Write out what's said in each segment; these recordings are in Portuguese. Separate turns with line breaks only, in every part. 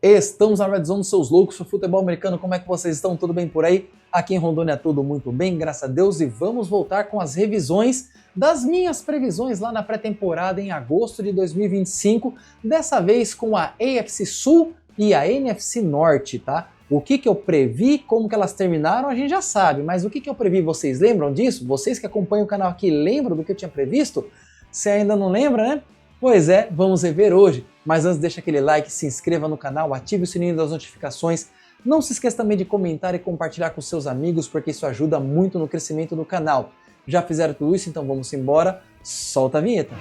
Estamos na Red Zone, seus loucos do futebol americano, como é que vocês estão? Tudo bem por aí? Aqui em Rondônia tudo muito bem, graças a Deus, e vamos voltar com as revisões das minhas previsões lá na pré-temporada em agosto de 2025, dessa vez com a AFC Sul e a NFC Norte, tá? O que eu previ, como que elas terminaram, a gente já sabe, mas o que eu previ, vocês lembram disso? Vocês que acompanham o canal aqui lembram do que eu tinha previsto? Se ainda não lembra, né? Pois é, vamos rever hoje. Mas antes deixa aquele like, se inscreva no canal, ative o sininho das notificações. Não se esqueça também de comentar e compartilhar com seus amigos, porque isso ajuda muito no crescimento do canal. Já fizeram tudo isso? Então vamos embora. Solta a vinheta.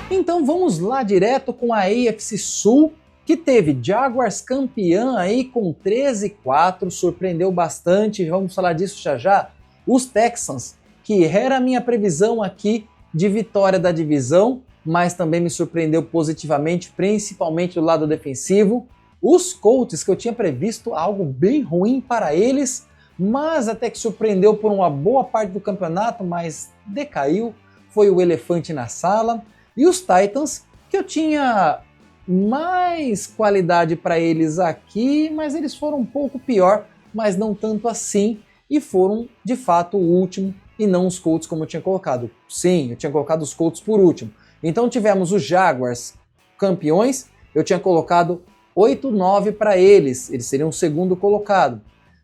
Então vamos lá direto com a AFC Sul, que teve Jaguars campeã aí com 13-4, surpreendeu bastante, vamos falar disso já já. Os Texans, que era a minha previsão aqui de vitória da divisão, mas também me surpreendeu positivamente, principalmente do lado defensivo. Os Colts, que eu tinha previsto algo bem ruim para eles, mas até que surpreendeu por uma boa parte do campeonato, mas decaiu, foi o elefante na sala. E os Titans, que eu tinha mais qualidade para eles aqui, mas eles foram um pouco pior, mas não tanto assim, e foram de fato o último, e não os Colts como eu tinha colocado. Sim, eu tinha colocado os Colts por último. Então tivemos os Jaguars campeões, eu tinha colocado 8-9 para eles seriam o segundo colocado.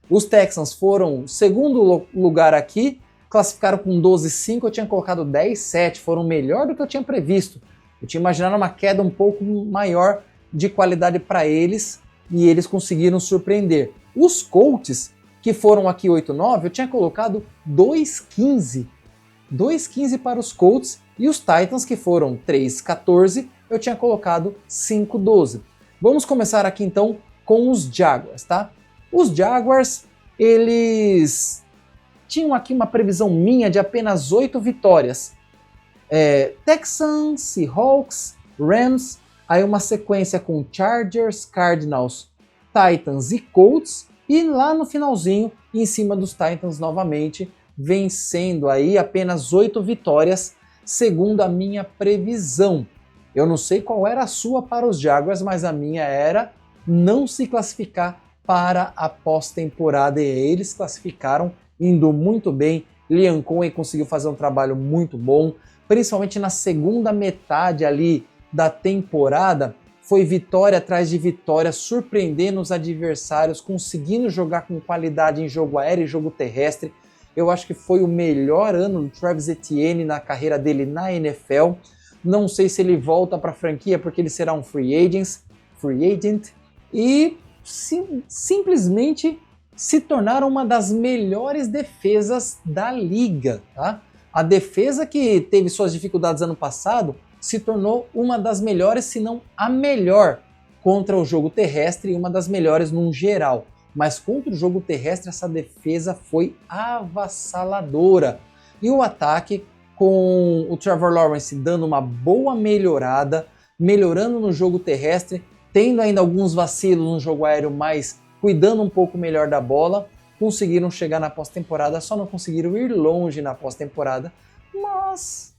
Os Texans foram segundo lugar aqui, classificaram com 12-5, eu tinha colocado 10-7, foram melhor do que eu tinha previsto. Eu tinha imaginado uma queda um pouco maior de qualidade para eles, e eles conseguiram surpreender. Os Colts, que foram aqui 8-9, eu tinha colocado 2-15. 2-15 para os Colts, e os Titans, que foram 3-14, eu tinha colocado 5-12. Vamos começar aqui então com os Jaguars, tá? Os Jaguars, eles tinham aqui uma previsão minha de apenas 8 vitórias. Texans, Seahawks, Rams, aí uma sequência com Chargers, Cardinals, Titans e Colts, e lá no finalzinho, em cima dos Titans novamente, vencendo aí apenas 8 vitórias, segundo a minha previsão. Eu não sei qual era a sua para os Jaguars, mas a minha era não se classificar para a pós-temporada, e eles classificaram indo muito bem. Liam Cohen conseguiu fazer um trabalho muito bom, principalmente na segunda metade ali da temporada. Foi vitória atrás de vitória, surpreendendo os adversários, conseguindo jogar com qualidade em jogo aéreo e jogo terrestre. Eu acho que foi o melhor ano do Travis Etienne na carreira dele na NFL. Não sei se ele volta para a franquia porque ele será um free agent, e simplesmente se tornaram uma das melhores defesas da liga, tá? A defesa que teve suas dificuldades ano passado se tornou uma das melhores, se não a melhor, contra o jogo terrestre, e uma das melhores num geral. Mas contra o jogo terrestre, essa defesa foi avassaladora. E o ataque, com o Trevor Lawrence dando uma boa melhorada, melhorando no jogo terrestre, tendo ainda alguns vacilos no jogo aéreo, mas cuidando um pouco melhor da bola, conseguiram chegar na pós-temporada, só não conseguiram ir longe na pós-temporada, mas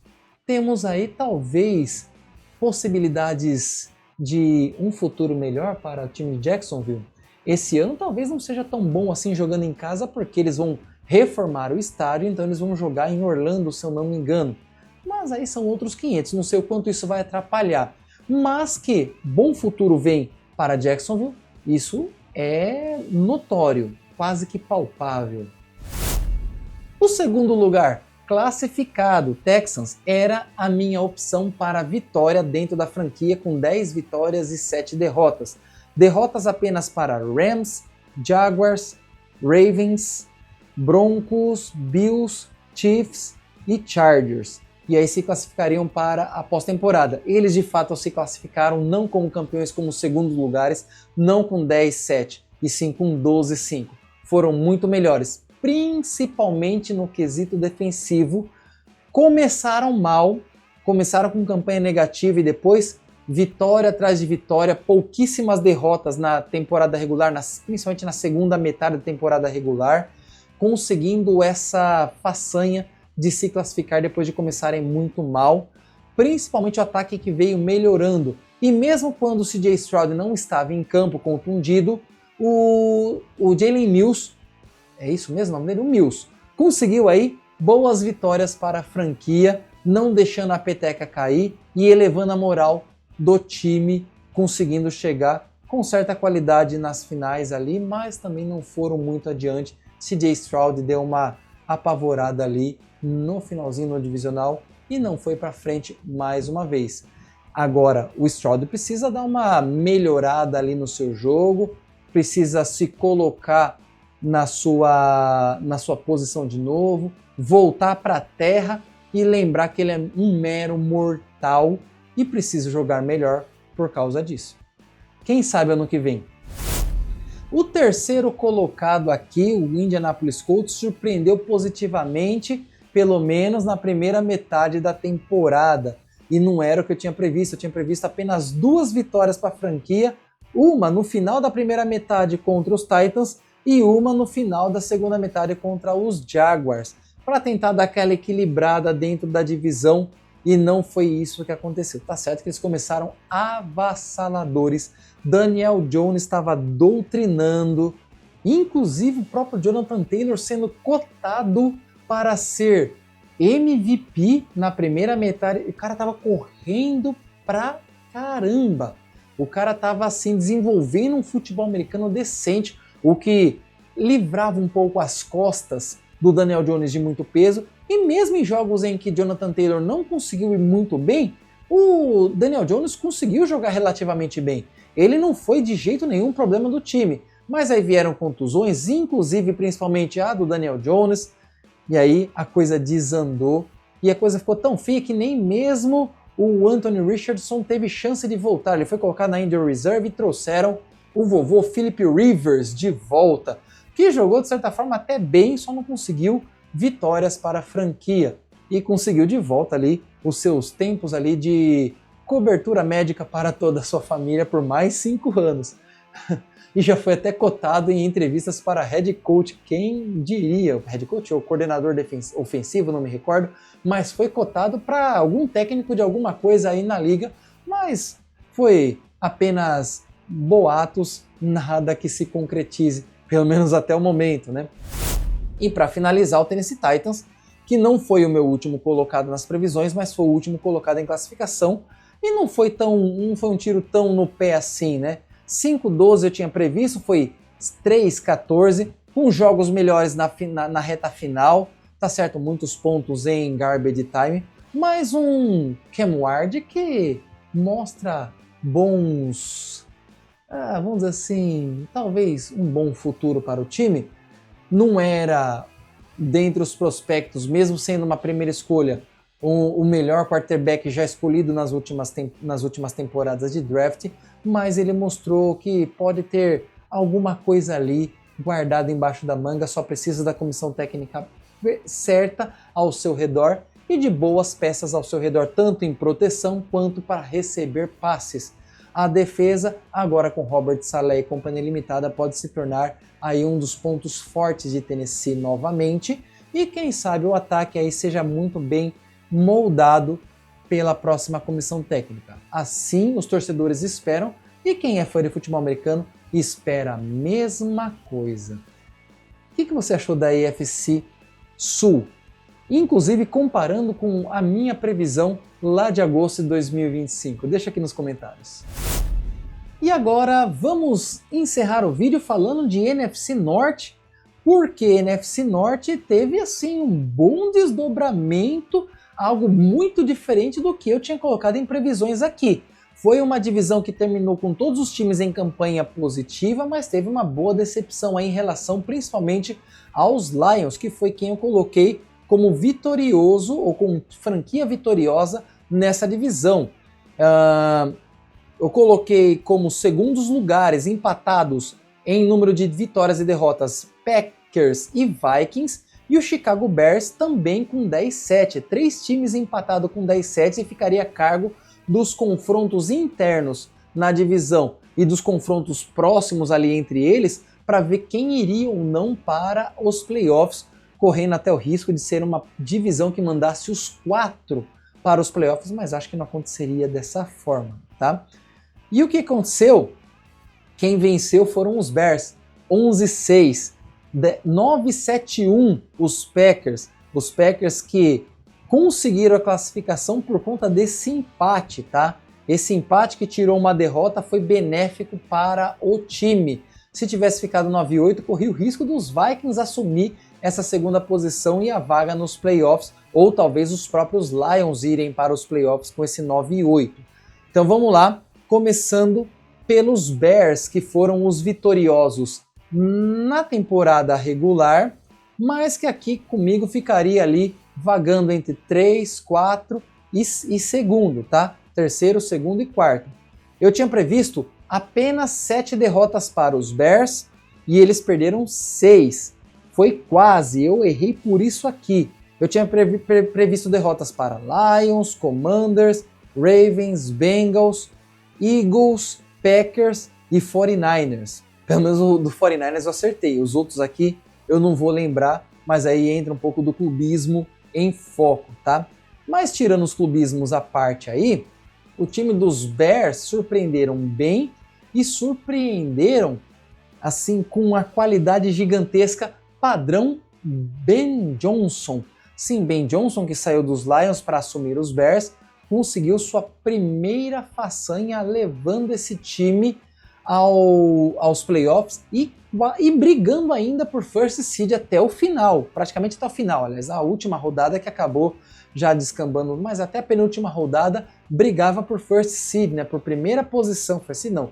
temos aí talvez possibilidades de um futuro melhor para o time de Jacksonville. Esse ano talvez não seja tão bom assim jogando em casa, porque eles vão reformar o estádio, então eles vão jogar em Orlando, se eu não me engano. Mas aí são outros 500, não sei o quanto isso vai atrapalhar. Mas que bom futuro vem para Jacksonville, isso é notório, quase que palpável. O segundo lugar classificado, Texans, era a minha opção para vitória dentro da franquia, com 10 vitórias e 7 derrotas. Derrotas apenas para Rams, Jaguars, Ravens, Broncos, Bills, Chiefs e Chargers. E aí se classificariam para a pós-temporada. Eles de fato se classificaram não como campeões, como segundos lugares, não com 10-7, e sim com 12-5. Foram muito melhores, principalmente no quesito defensivo. Começaram mal, começaram com campanha negativa e depois vitória atrás de vitória, pouquíssimas derrotas na temporada regular, principalmente na segunda metade da temporada regular, conseguindo essa façanha de se classificar depois de começarem muito mal. principalmente o ataque que veio melhorando. E mesmo quando o CJ Stroud não estava em campo contundido, o Jalen Mills, é isso mesmo o nome dele? O Mills, conseguiu aí boas vitórias para a franquia, não deixando a peteca cair e elevando a moral do time, conseguindo chegar com certa qualidade nas finais ali, mas também não foram muito adiante. CJ Stroud deu uma apavorada ali no finalzinho no divisional e não foi para frente mais uma vez. Agora, o Stroud precisa dar uma melhorada ali no seu jogo, precisa se colocar na sua posição de novo, voltar para a terra e lembrar que ele é um mero mortal e precisa jogar melhor por causa disso. Quem sabe ano que vem? O terceiro colocado aqui, o Indianapolis Colts, surpreendeu positivamente, pelo menos na primeira metade da temporada. E não era o que eu tinha previsto apenas 2 vitórias para a franquia, uma no final da primeira metade contra os Titans e uma no final da segunda metade contra os Jaguars, para tentar dar aquela equilibrada dentro da divisão, e não foi isso que aconteceu. Tá certo que eles começaram avassaladores, Daniel Jones estava doutrinando, inclusive o próprio Jonathan Taylor sendo cotado para ser MVP na primeira metade. O cara tava correndo pra caramba. O cara tava assim desenvolvendo um futebol americano decente, o que livrava um pouco as costas do Daniel Jones de muito peso. E mesmo em jogos em que Jonathan Taylor não conseguiu ir muito bem, o Daniel Jones conseguiu jogar relativamente bem. Ele não foi de jeito nenhum problema do time, mas aí vieram contusões, inclusive principalmente a do Daniel Jones. E aí a coisa desandou e a coisa ficou tão feia que nem mesmo o Anthony Richardson teve chance de voltar. Ele foi colocado na Injury Reserve e trouxeram o vovô Philip Rivers de volta, que jogou de certa forma até bem, só não conseguiu vitórias para a franquia. E conseguiu de volta ali os seus tempos ali de cobertura médica para toda a sua família por mais 5 anos. E já foi até cotado em entrevistas para head coach, quem diria, o head coach ou coordenador ofensivo, não me recordo, mas foi cotado para algum técnico de alguma coisa aí na liga, mas foi apenas boatos, nada que se concretize, pelo menos até o momento, né? E para finalizar, o Tennessee Titans, que não foi o meu último colocado nas previsões, mas foi o último colocado em classificação, e não foi um tiro tão no pé assim, né? 5-12 eu tinha previsto, foi 3-14, com jogos melhores na reta final, tá certo, muitos pontos em garbage time, mas um Cam Ward que mostra bons, vamos dizer assim, talvez um bom futuro para o time. Não era, dentre os prospectos, mesmo sendo uma primeira escolha, o melhor quarterback já escolhido nas últimas temporadas de draft, mas ele mostrou que pode ter alguma coisa ali guardada embaixo da manga, só precisa da comissão técnica certa ao seu redor e de boas peças ao seu redor, tanto em proteção quanto para receber passes. A defesa, agora com Robert Saleh e companhia limitada, pode se tornar aí um dos pontos fortes de Tennessee novamente, e quem sabe o ataque aí seja muito bem moldado pela próxima comissão técnica. Assim os torcedores esperam, e quem é fã de futebol americano espera a mesma coisa. O que você achou da AFC Sul? Inclusive comparando com a minha previsão lá de agosto de 2025. Deixa aqui nos comentários. E agora vamos encerrar o vídeo falando de NFC Norte, porque NFC Norte teve assim um bom desdobramento, algo muito diferente do que eu tinha colocado em previsões aqui. Foi uma divisão que terminou com todos os times em campanha positiva, mas teve uma boa decepção aí em relação principalmente aos Lions, que foi quem eu coloquei como vitorioso ou com franquia vitoriosa nessa divisão. Eu coloquei como segundos lugares empatados em número de vitórias e derrotas Packers e Vikings, e o Chicago Bears também com 10-7. 3 times empatados com 10-7 e ficaria a cargo dos confrontos internos na divisão e dos confrontos próximos ali entre eles para ver quem iria ou não para os playoffs, correndo até o risco de ser uma divisão que mandasse os 4 para os playoffs, mas acho que não aconteceria dessa forma, tá? E o que aconteceu? Quem venceu foram os Bears, 11-6, 9-7-1 os Packers que conseguiram a classificação por conta desse empate, tá? Esse empate que tirou uma derrota foi benéfico para o time. Se tivesse ficado 9-8, corria o risco dos Vikings assumir essa segunda posição e a vaga nos playoffs, ou talvez os próprios Lions irem para os playoffs com esse 9-8. Então vamos lá, começando pelos Bears, que foram os vitoriosos na temporada regular, mas que aqui comigo ficaria ali vagando entre 3, 4 e segundo, tá? Terceiro, segundo e quarto. Eu tinha previsto apenas 7 derrotas para os Bears e eles perderam 6. Foi quase, eu errei por isso aqui. Eu tinha previsto derrotas para Lions, Commanders, Ravens, Bengals, Eagles, Packers e 49ers. Pelo menos o do 49ers eu acertei. Os outros aqui eu não vou lembrar, mas aí entra um pouco do clubismo em foco, tá? Mas tirando os clubismos à parte aí, o time dos Bears surpreenderam bem e surpreenderam assim com uma qualidade gigantesca padrão Ben Johnson. Sim, Ben Johnson, que saiu dos Lions para assumir os Bears, conseguiu sua primeira façanha levando esse time aos playoffs e brigando ainda por first seed até o final, praticamente até o final. Aliás, a última rodada que acabou já descambando, mas até a penúltima rodada brigava por first seed, né? Por primeira posição, first seed não,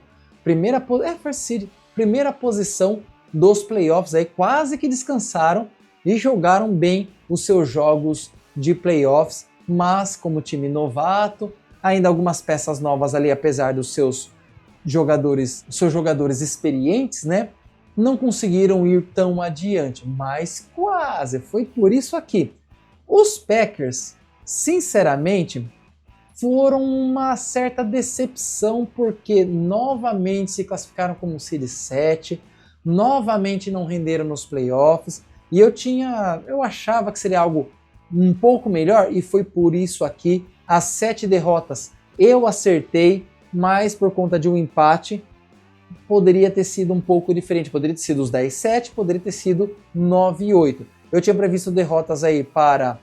first seed, primeira posição dos playoffs, aí quase que descansaram e jogaram bem os seus jogos de playoffs, mas como time novato, ainda algumas peças novas ali, apesar dos seus jogadores experientes, né? Não conseguiram ir tão adiante, mas quase, foi por isso aqui. Os Packers, sinceramente, foram uma certa decepção, porque novamente se classificaram como seed 7, novamente não renderam nos playoffs, e eu achava que seria algo um pouco melhor, e foi por isso aqui, as 7 derrotas eu acertei, mas por conta de um empate, poderia ter sido um pouco diferente, poderia ter sido os 10-7, poderia ter sido 9-8. Eu tinha previsto derrotas aí para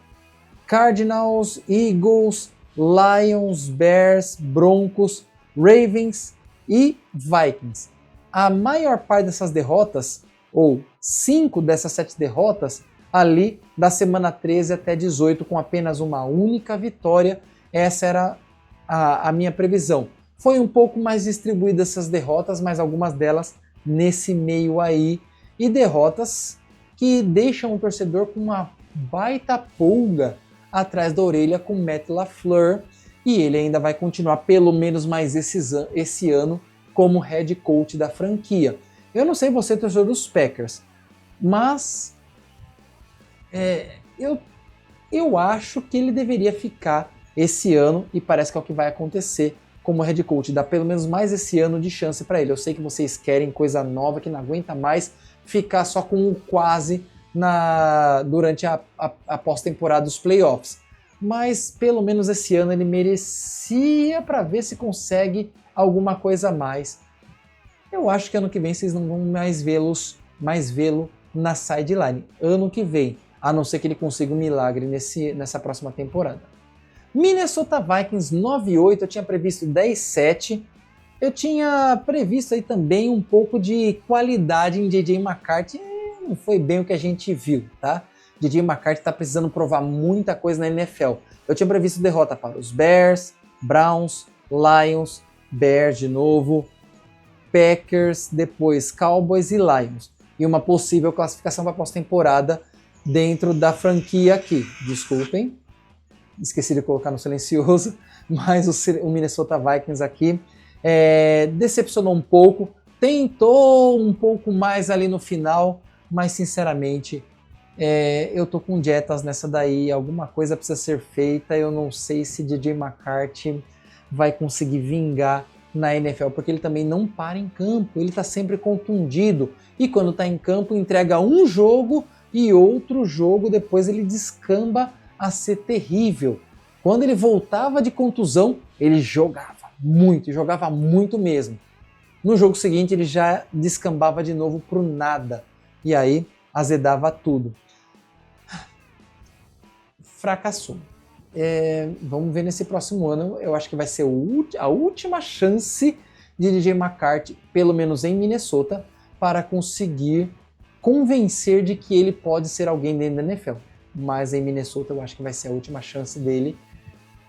Cardinals, Eagles, Lions, Bears, Broncos, Ravens e Vikings. A maior parte dessas derrotas, ou 5 dessas 7 derrotas, ali da semana 13 até 18, com apenas uma única vitória. Essa era a minha previsão. Foi um pouco mais distribuída essas derrotas, mas algumas delas nesse meio aí. E derrotas que deixam o torcedor com uma baita pulga atrás da orelha com Matt LaFleur. E ele ainda vai continuar pelo menos mais esse ano como head coach da franquia. Eu não sei você, torcedor dos Packers, mas eu acho que ele deveria ficar esse ano e parece que é o que vai acontecer como head coach. Dá pelo menos mais esse ano de chance para ele. Eu sei que vocês querem coisa nova, que não aguenta mais ficar só com um quase durante a pós-temporada dos playoffs. Mas pelo menos esse ano ele merecia, para ver se consegue alguma coisa a mais. Eu acho que ano que vem vocês não vão mais vê-lo na sideline. Ano que vem, a não ser que ele consiga um milagre nessa próxima temporada. Minnesota Vikings 9-8, eu tinha previsto 10-7. Eu tinha previsto aí também um pouco de qualidade em J.J. McCarthy. Não foi bem o que a gente viu, tá? J.J. McCarthy está precisando provar muita coisa na NFL. Eu tinha previsto derrota para os Bears, Browns, Lions, Bears de novo, Packers, depois Cowboys e Lions. E uma possível classificação para pós-temporada dentro da franquia aqui. Desculpem, esqueci de colocar no silencioso, mas o Minnesota Vikings aqui decepcionou um pouco, tentou um pouco mais ali no final, mas sinceramente eu tô com dietas nessa daí, alguma coisa precisa ser feita. Eu não sei se J.J. McCarthy vai conseguir vingar na NFL, porque ele também não para em campo, ele tá sempre contundido, e quando tá em campo entrega um jogo e outro jogo depois ele descamba a ser terrível, Quando ele voltava de contusão, ele jogava muito mesmo. No jogo seguinte ele já descambava de novo pro nada, e aí azedava tudo. Fracassou. Vamos ver nesse próximo ano, eu acho que vai ser a última chance de DJ McCarthy, pelo menos em Minnesota, para conseguir convencer de que ele pode ser alguém dentro da NFL. Mas em Minnesota eu acho que vai ser a última chance dele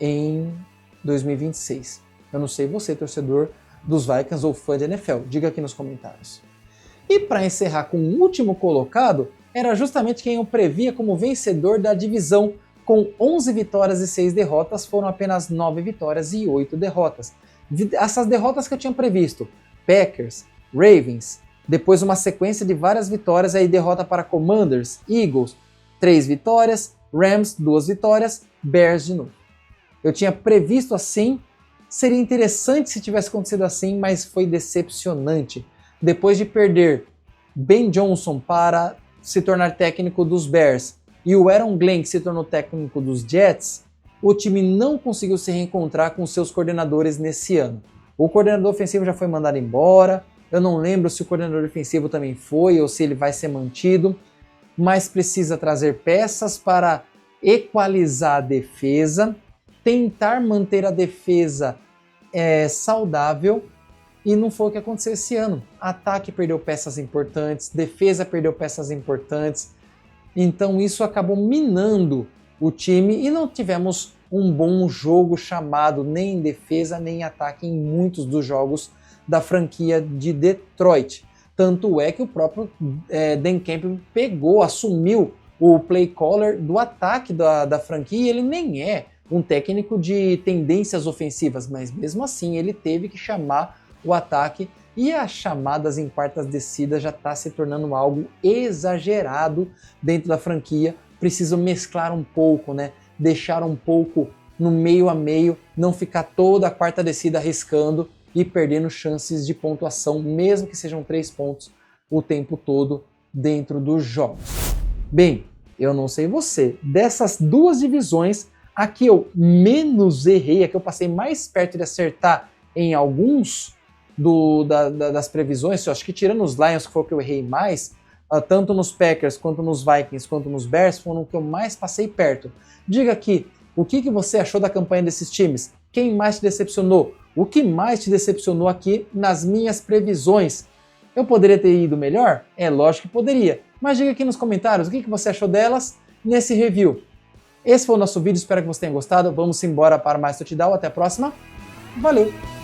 em 2026. Eu não sei você, torcedor dos Vikings ou fã de NFL, diga aqui nos comentários. E para encerrar com o último colocado, era justamente quem eu previa como vencedor da divisão. Com 11 vitórias e 6 derrotas, foram apenas 9 vitórias e 8 derrotas. Essas derrotas que eu tinha previsto: Packers, Ravens, depois uma sequência de várias vitórias, aí derrota para Commanders, Eagles, 3 vitórias, Rams, 2 vitórias, Bears de novo. Eu tinha previsto assim, seria interessante se tivesse acontecido assim, mas foi decepcionante. Depois de perder Ben Johnson para se tornar técnico dos Bears, e o Aaron Glenn, que se tornou técnico dos Jets, o time não conseguiu se reencontrar com seus coordenadores nesse ano. O coordenador ofensivo já foi mandado embora, eu não lembro se o coordenador defensivo também foi ou se ele vai ser mantido, mas precisa trazer peças para equalizar a defesa, tentar manter a defesa saudável, e não foi o que aconteceu esse ano. Ataque perdeu peças importantes, defesa perdeu peças importantes, então isso acabou minando o time e não tivemos um bom jogo chamado nem em defesa nem em ataque em muitos dos jogos da franquia de Detroit. Tanto é que o próprio Dan Campbell assumiu o play caller do ataque da franquia, e ele nem é um técnico de tendências ofensivas, mas mesmo assim ele teve que chamar o ataque, e as chamadas em quartas descidas já está se tornando algo exagerado dentro da franquia. Precisam mesclar um pouco, né? Deixar um pouco no meio a meio, não ficar toda a quarta descida arriscando e perdendo chances de pontuação, mesmo que sejam 3 pontos o tempo todo dentro dos jogos. Bem, eu não sei você, dessas duas divisões, a que eu menos errei, a que eu passei mais perto de acertar em alguns das previsões, eu acho que tirando os Lions, que foi o que eu errei mais, tanto nos Packers, quanto nos Vikings, quanto nos Bears, foram o que eu mais passei perto. Diga aqui, o que você achou da campanha desses times? Quem mais te decepcionou? O que mais te decepcionou aqui nas minhas previsões? Eu poderia ter ido melhor? É lógico que poderia, mas diga aqui nos comentários o que você achou delas nesse review. Esse foi o nosso vídeo, espero que você tenha gostado. Vamos embora para mais touchdown, até a próxima. Valeu!